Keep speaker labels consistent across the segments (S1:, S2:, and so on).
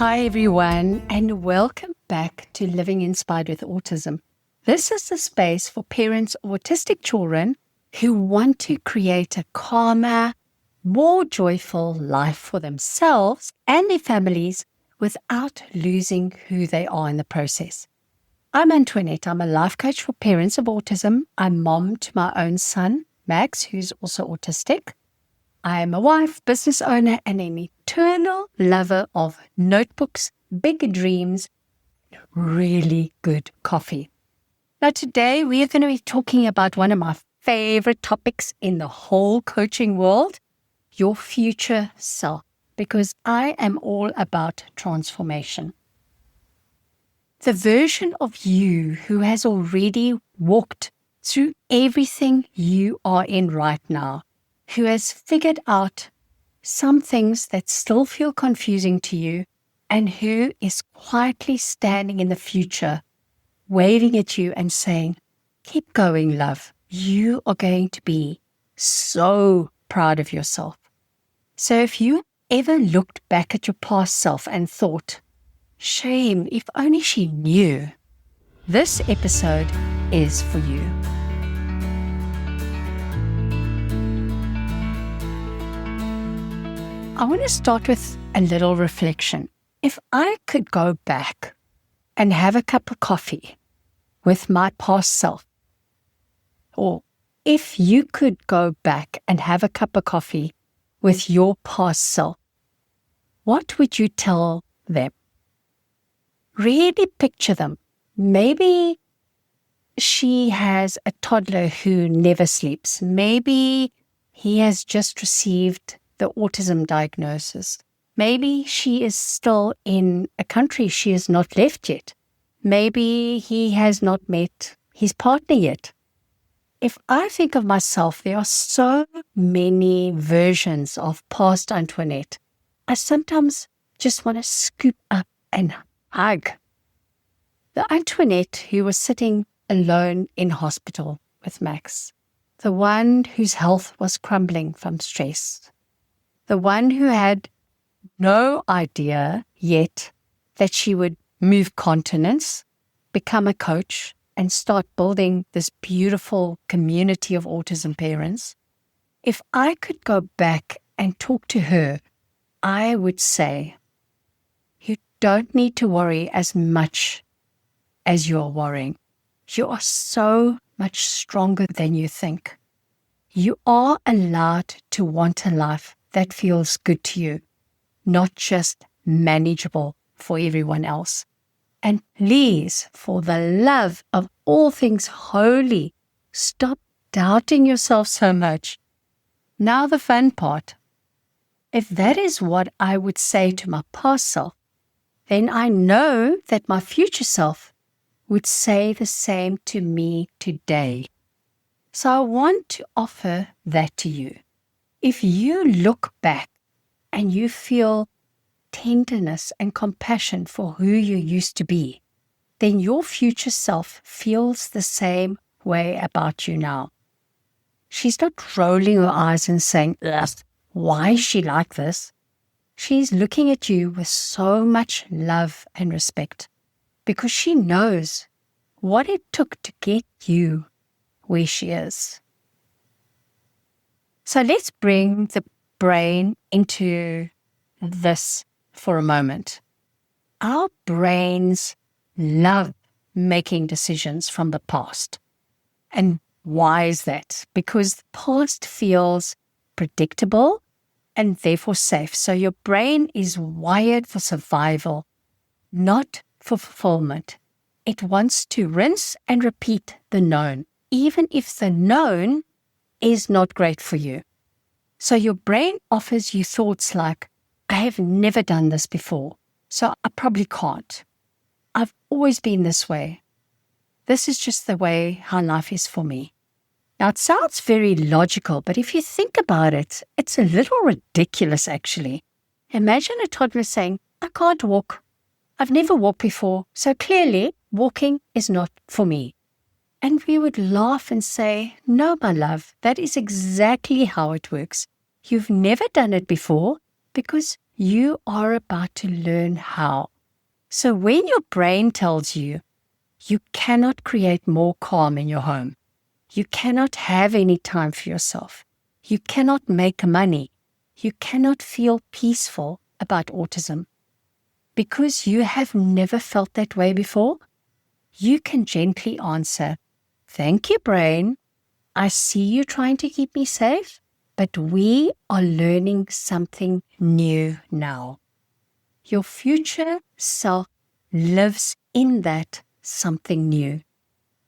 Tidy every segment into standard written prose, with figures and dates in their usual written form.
S1: Hi everyone, and welcome back to Living Inspired with Autism. This is the space for parents of autistic children who want to create a calmer, more joyful life for themselves and their families without losing who they are in the process. I'm Antoinette. I'm a life coach for parents of autism. I'm mom to my own son, Max, who's also autistic. I am a wife, business owner, and an eternal lover of notebooks, big dreams, really good coffee. Now, today we are going to be talking about one of my favorite topics in the whole coaching world, your future self, because I am all about transformation. The version of you who has already walked through everything you are in right now, who has figured out some things that still feel confusing to you, and who is quietly standing in the future, waving at you and saying, keep going, love. You are going to be so proud of yourself. So if you ever looked back at your past self and thought, shame, if only she knew, this episode is for you. I want to start with a little reflection. If I could go back and have a cup of coffee with my past self, or if you could go back and have a cup of coffee with your past self, what would you tell them? Really picture them. Maybe she has a toddler who never sleeps. Maybe he has just received the autism diagnosis. Maybe she is still in a country she has not left yet. Maybe he has not met his partner yet. If I think of myself, there are so many versions of past Antoinette. I sometimes just want to scoop up and hug. The Antoinette who was sitting alone in hospital with Max. The one whose health was crumbling from stress. The one who had no idea yet that she would move continents, become a coach, and start building this beautiful community of autism parents. If I could go back and talk to her, I would say, you don't need to worry as much as you're worrying. You are so much stronger than you think. You are allowed to want a life that feels good to you, not just manageable for everyone else. And please, for the love of all things holy, stop doubting yourself so much. Now the fun part. If that is what I would say to my past self, then I know that my future self would say the same to me today. So I want to offer that to you. If you look back and you feel tenderness and compassion for who you used to be, then your future self feels the same way about you now. She's not rolling her eyes and saying, ugh, why is she like this? She's looking at you with so much love and respect because she knows what it took to get you where she is. So let's bring the brain into this for a moment. Our brains love making decisions from the past. And why is that? Because the past feels predictable and therefore safe. So your brain is wired for survival, not for fulfillment. It wants to rinse and repeat the known, even if the known is not great for you. So your brain offers you thoughts like, I have never done this before, so I probably can't. I've always been this way. This is just the way how life is for me. Now it sounds very logical, but if you think about it, it's a little ridiculous actually. Imagine a toddler saying, I can't walk. I've never walked before, so clearly walking is not for me. And we would laugh and say, no, my love, that is exactly how it works. You've never done it before because You are about to learn how. So when your brain tells you you cannot create more calm in your home, you cannot have any time for yourself, you cannot make money, you cannot feel peaceful about autism, because you have never felt that way before, you can gently answer, "Thank you, brain. I see you trying to keep me safe, but we are learning something new now." Your future self lives in that something new.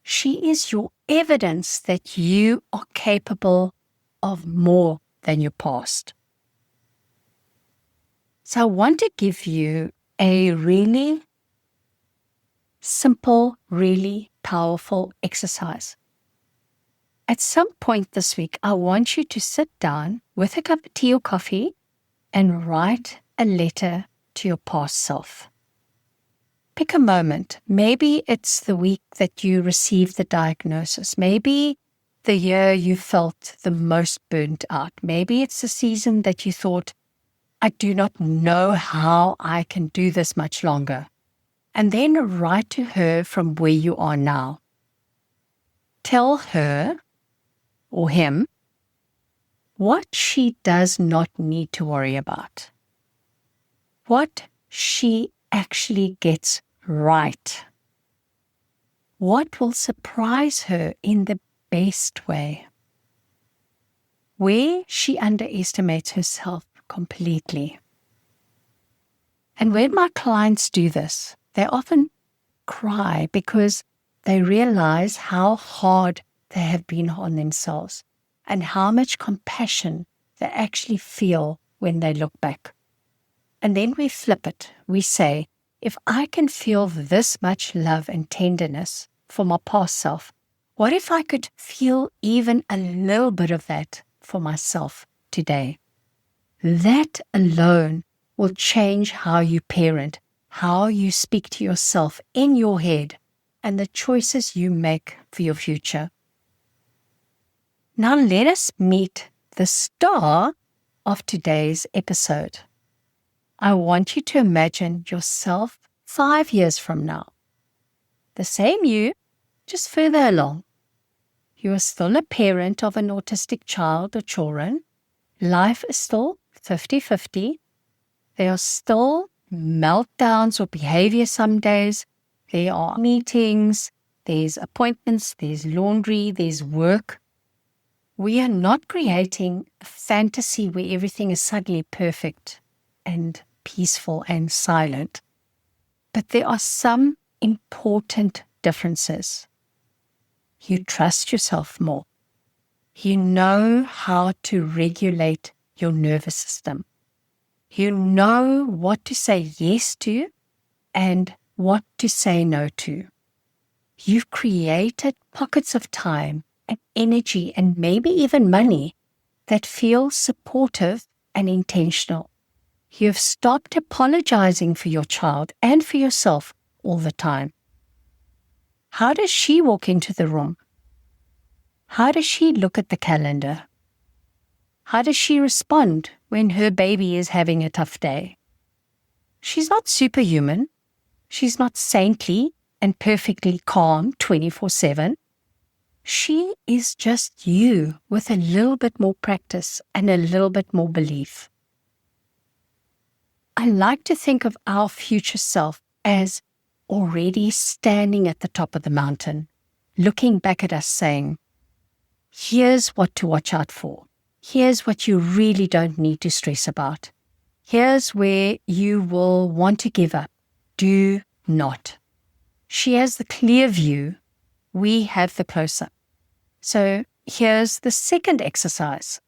S1: She is your evidence that you are capable of more than your past. So I want to give you a really simple, really powerful exercise. At some point this week, I want you to sit down with a cup of tea or coffee and write a letter to your past self. Pick a moment. Maybe it's the week that you received the diagnosis. Maybe the year you felt the most burnt out. Maybe it's the season that you thought, "I do not know how I can do this much longer." And then write to her from where you are now. Tell her or him what she does not need to worry about, what she actually gets right, what will surprise her in the best way, where she underestimates herself completely. And when my clients do this, they often cry because they realize how hard they have been on themselves and how much compassion they actually feel when they look back. And then we flip it. We say, if I can feel this much love and tenderness for my past self, what if I could feel even a little bit of that for myself today? That alone will change how you parent, how you speak to yourself in your head, and the choices you make for your future. Now let us meet the star of today's episode. I want you to imagine yourself 5 years from now. The same you, just further along. You are still a parent of an autistic child or children. Life is still 50-50. There are still meltdowns or behavior some days. There are meetings, there's appointments, there's laundry, there's work. We are not creating a fantasy where everything is suddenly perfect and peaceful and silent. But there are some important differences. You trust yourself more. You know how to regulate your nervous system. You know what to say yes to and what to say no to. You've created pockets of time and energy and maybe even money that feel supportive and intentional. You've stopped apologizing for your child and for yourself all the time. How does she walk into the room? How does she look at the calendar? How does she respond when her baby is having a tough day? She's not superhuman. She's not saintly and perfectly calm 24/7. She is just you with a little bit more practice and a little bit more belief. I like to think of our future self as already standing at the top of the mountain, looking back at us saying, "Here's what to watch out for. Here's what you really don't need to stress about. Here's where you will want to give up. Do not." She has the clear view. We have the close-up. So here's the second exercise.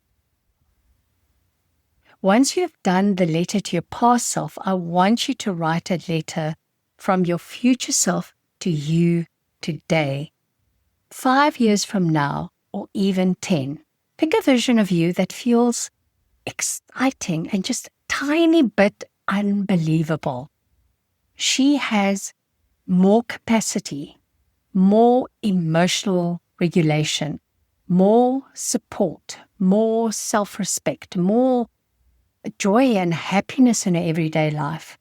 S1: Once you've done the letter to your past self, I want you to write a letter from your future self to you today. 5 years from now, or even 10. Pick a version of you that feels exciting and just a tiny bit unbelievable. She has more capacity, more emotional regulation, more support, more self-respect, more joy and happiness in her everyday life.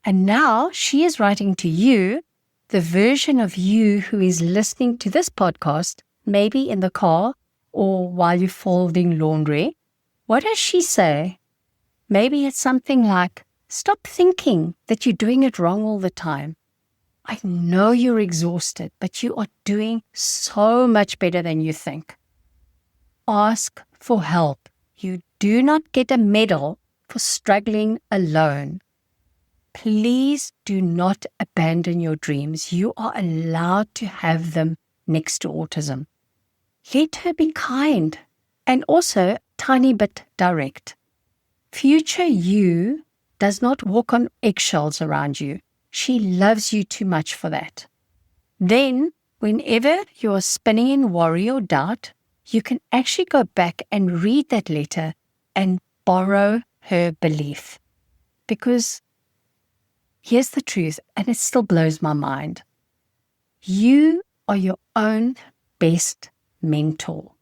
S1: And now she is writing to you, the version of you who is listening to this podcast, maybe in the car or while you're folding laundry. What does she say? Maybe it's something like, stop thinking that you're doing it wrong all the time. I know you're exhausted, but you are doing so much better than you think. Ask for help. You do not get a medal for struggling alone. Please do not abandon your dreams. You are allowed to have them next to autism. Let her be kind and also a tiny bit direct. Future you does not walk on eggshells around you. She loves you too much for that. Then, whenever you are spinning in worry or doubt, you can actually go back and read that letter and borrow her belief. Because here's the truth, and it still blows my mind. You are your own best mentor.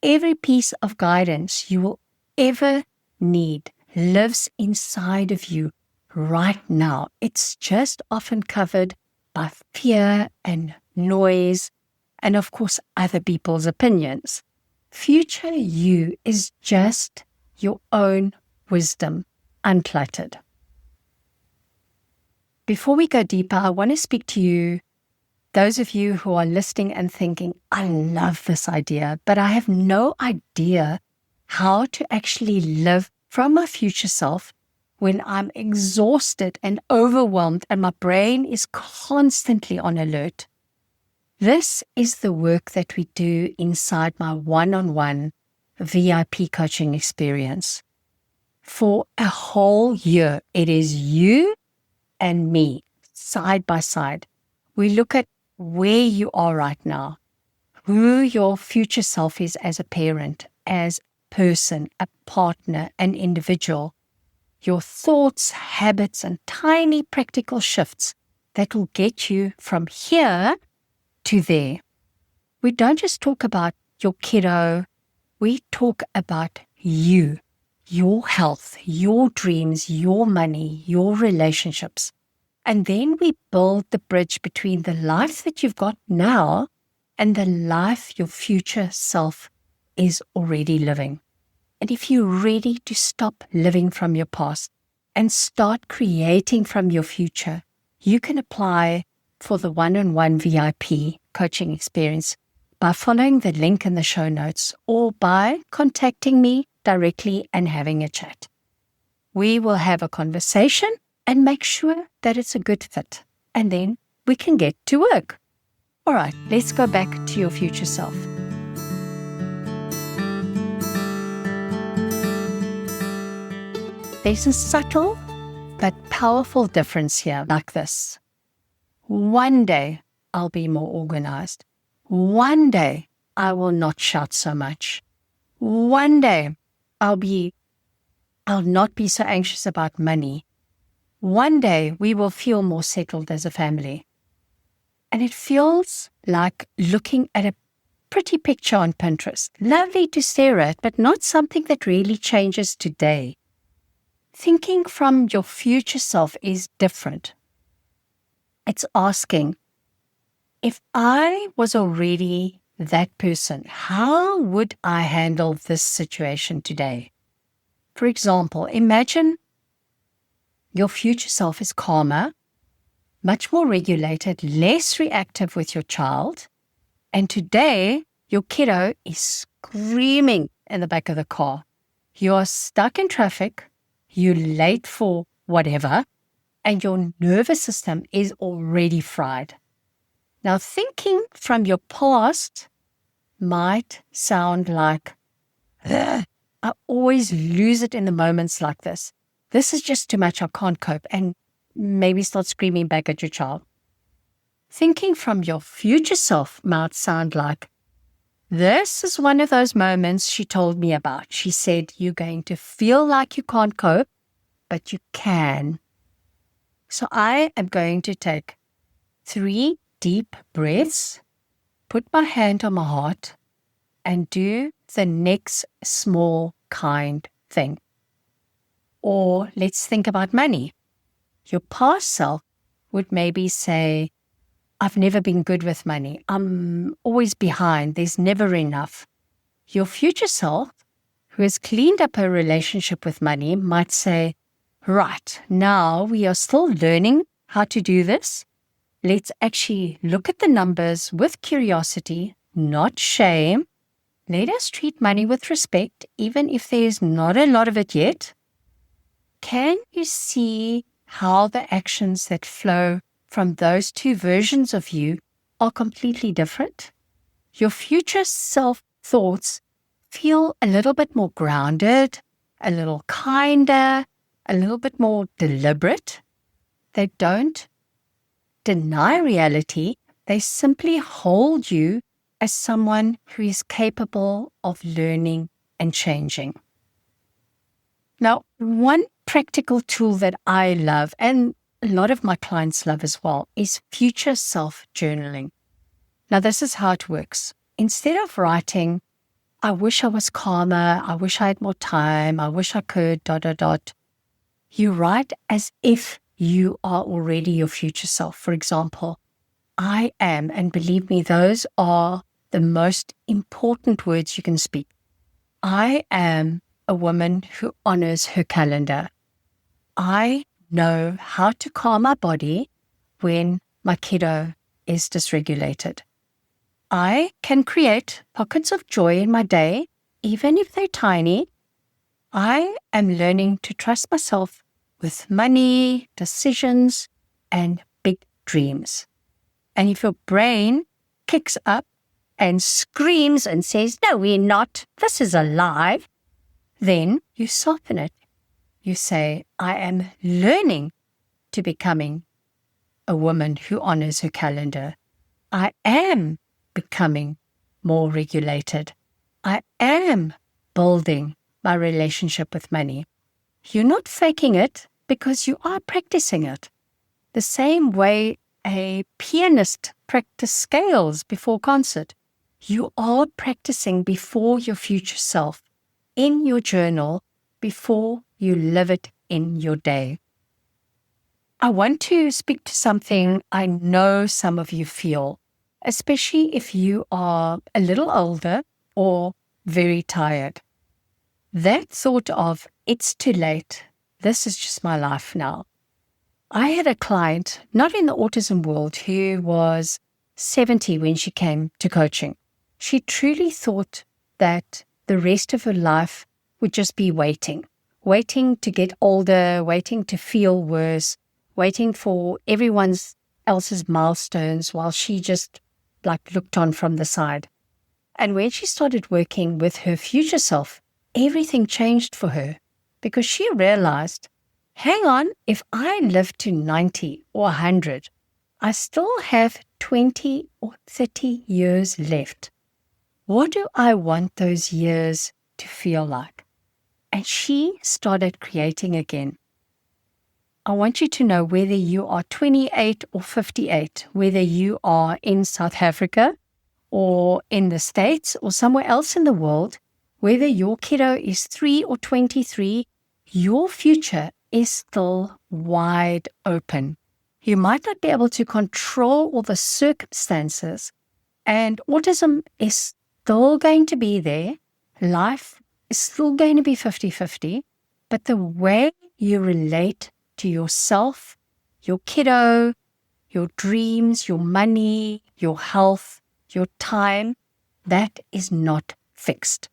S1: Every piece of guidance you will ever need lives inside of you right now. It's just often covered by fear and noise and, of course, other people's opinions. Future you is just your own wisdom, uncluttered. Before we go deeper, I want to speak to you, those of you who are listening and thinking, I love this idea, but I have no idea how to actually live from my future self when I'm exhausted and overwhelmed and my brain is constantly on alert. This is the work that we do inside my one-on-one VIP coaching experience. For a whole year, it is you and me, side by side. We look at where you are right now, who your future self is as a parent, as a person, a partner, an individual, your thoughts, habits, and tiny practical shifts that will get you from here to there. We don't just talk about your kiddo, we talk about you, your health, your dreams, your money, your relationships. And then we build the bridge between the life that you've got now and the life your future self is already living. And if you're ready to stop living from your past and start creating from your future, you can apply for the one-on-one VIP coaching experience by following the link in the show notes or by contacting me directly and having a chat. We will have a conversation and make sure that it's a good fit. And then we can get to work. All right, let's go back to your future self. There's a subtle but powerful difference here like this. One day I'll be more organized. One day I will not shout so much. One day I'll not be so anxious about money. One day we will feel more settled as a family. And it feels like looking at a pretty picture on Pinterest. Lovely to stare at, but not something that really changes today. Thinking from your future self is different. It's asking, if I was already that person, how would I handle this situation today? For example, imagine your future self is calmer, much more regulated, less reactive with your child, and today your kiddo is screaming in the back of the car. You are stuck in traffic, you're late for whatever, and your nervous system is already fried. Now, thinking from your past might sound like, I always lose it in the moments like this. This is just too much, I can't cope, and maybe start screaming back at your child. Thinking from your future self might sound like, this is one of those moments she told me about. She said, you're going to feel like you can't cope, but you can. So I am going to take 3 deep breaths, put my hand on my heart, and do the next small, kind thing. Or let's think about money. Your past self would maybe say, I've never been good with money. I'm always behind. There's never enough. Your future self, who has cleaned up her relationship with money, might say, right, now we are still learning how to do this. Let's actually look at the numbers with curiosity, not shame. Let us treat money with respect, even if there's not a lot of it yet. Can you see how the actions that flow from those two versions of you are completely different? Your future self thoughts feel a little bit more grounded, a little kinder, a little bit more deliberate. They don't deny reality. They simply hold you as someone who is capable of learning and changing. Now, one practical tool that I love, and a lot of my clients love as well, is future self journaling. Now, this is how it works. Instead of writing, I wish I was calmer, I wish I had more time, I wish I could, ... You write as if you are already your future self. For example, I am, and believe me, those are the most important words you can speak. I am a woman who honors her calendar. I know how to calm my body when my kiddo is dysregulated. I can create pockets of joy in my day, even if they're tiny. I am learning to trust myself with money, decisions, and big dreams. And if your brain kicks up and screams and says, no, we're not, this is a lie, then you soften it. You say, I am learning to becoming a woman who honors her calendar. I am becoming more regulated. I am building my relationship with money. You're not faking it because you are practicing it. The same way a pianist practices scales before concert. You are practicing before your future self, in your journal, before you live it in your day. I want to speak to something I know some of you feel, especially if you are a little older or very tired. That thought of, it's too late, this is just my life now. I had a client, not in the autism world, who was 70 when she came to coaching. She truly thought that the rest of her life would just be waiting to get older, waiting to feel worse, waiting for everyone else's milestones while she just looked on from the side. And when she started working with her future self, everything changed for her because she realized, hang on, if I live to 90 or 100, I still have 20 or 30 years left. What do I want those years to feel like? And she started creating again. I want you to know, whether you are 28 or 58, whether you are in South Africa or in the States or somewhere else in the world, whether your kiddo is 3 or 23, your future is still wide open. You might not be able to control all the circumstances, and autism is still going to be there. Life is still going to be 50-50, but the way you relate to yourself, your kiddo, your dreams, your money, your health, your time, that is not fixed.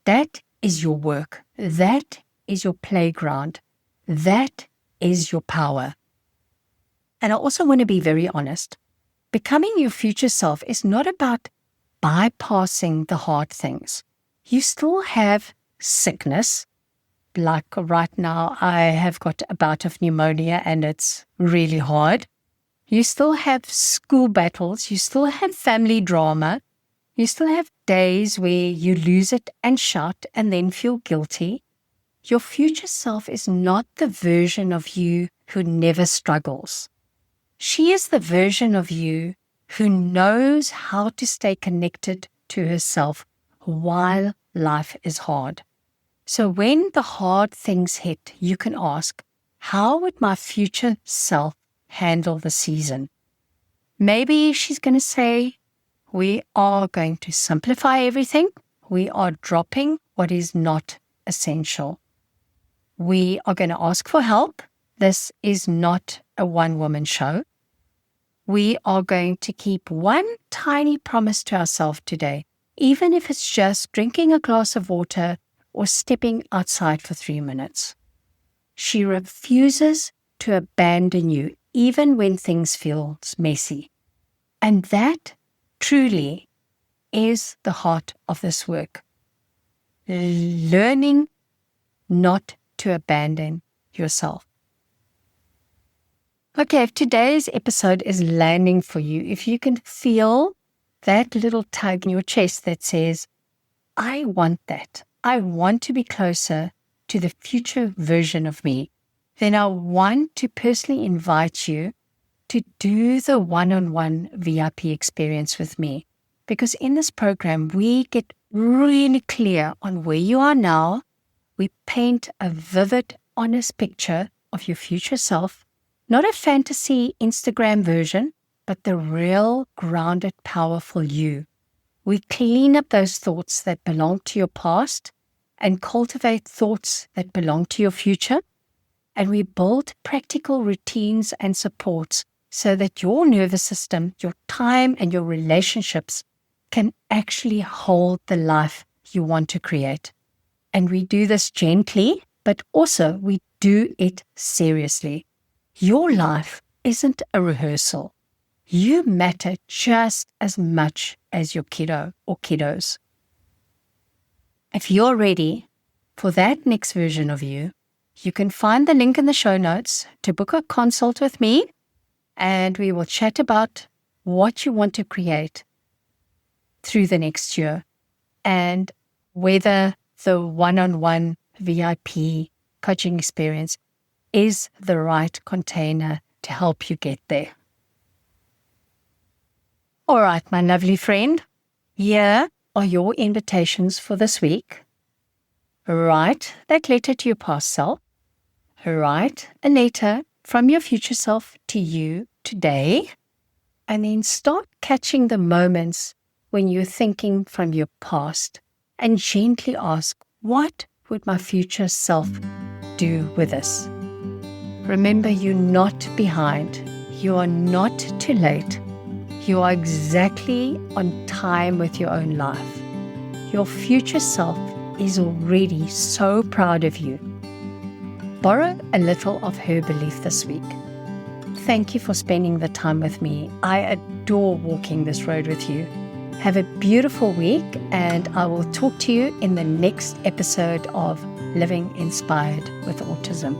S1: That is your work. That is your playground. That is your power. And I also want to be very honest. Becoming your future self is not about bypassing the hard things. You still have sickness. Like right now, I have got a bout of pneumonia and it's really hard. You still have school battles. You still have family drama. You still have days where you lose it and shout and then feel guilty. Your future self is not the version of you who never struggles. She is the version of you who knows how to stay connected to herself while life is hard. So when the hard things hit, you can ask, how would my future self handle the season? Maybe she's going to say, we are going to simplify everything. We are dropping what is not essential. We are going to ask for help. This is not a one-woman show. We are going to keep one tiny promise to ourselves today, even if it's just drinking a glass of water or stepping outside for 3 minutes. She refuses to abandon you, even when things feel messy. And that truly is the heart of this work. Learning not to abandon yourself. Okay, if today's episode is landing for you, if you can feel that little tug in your chest that says, I want that. I want to be closer to the future version of me, then I want to personally invite you to do the one-on-one VIP experience with me. Because in this program, we get really clear on where you are now. We paint a vivid, honest picture of your future self, not a fantasy Instagram version, but the real, grounded, powerful you. We clean up those thoughts that belong to your past and cultivate thoughts that belong to your future. And we build practical routines and supports so that your nervous system, your time, and your relationships can actually hold the life you want to create. And we do this gently, but also we do it seriously. Your life isn't a rehearsal. You matter just as much as your kiddo or kiddos. If you're ready for that next version of you, you can find the link in the show notes to book a consult with me, and we will chat about what you want to create through the next year and whether the one-on-one VIP coaching experience is the right container to help you get there. All right, my lovely friend, here are your invitations for this week. Write that letter to your past self. Write a letter from your future self to you today, and then start catching the moments when you're thinking from your past and gently ask, what would my future self do with this? Remember, you're not behind. You are not too late. You are exactly on time with your own life. Your future self is already so proud of you. Borrow a little of her belief this week. Thank you for spending the time with me. I adore walking this road with you. Have a beautiful week, and I will talk to you in the next episode of Living Inspired with Autism.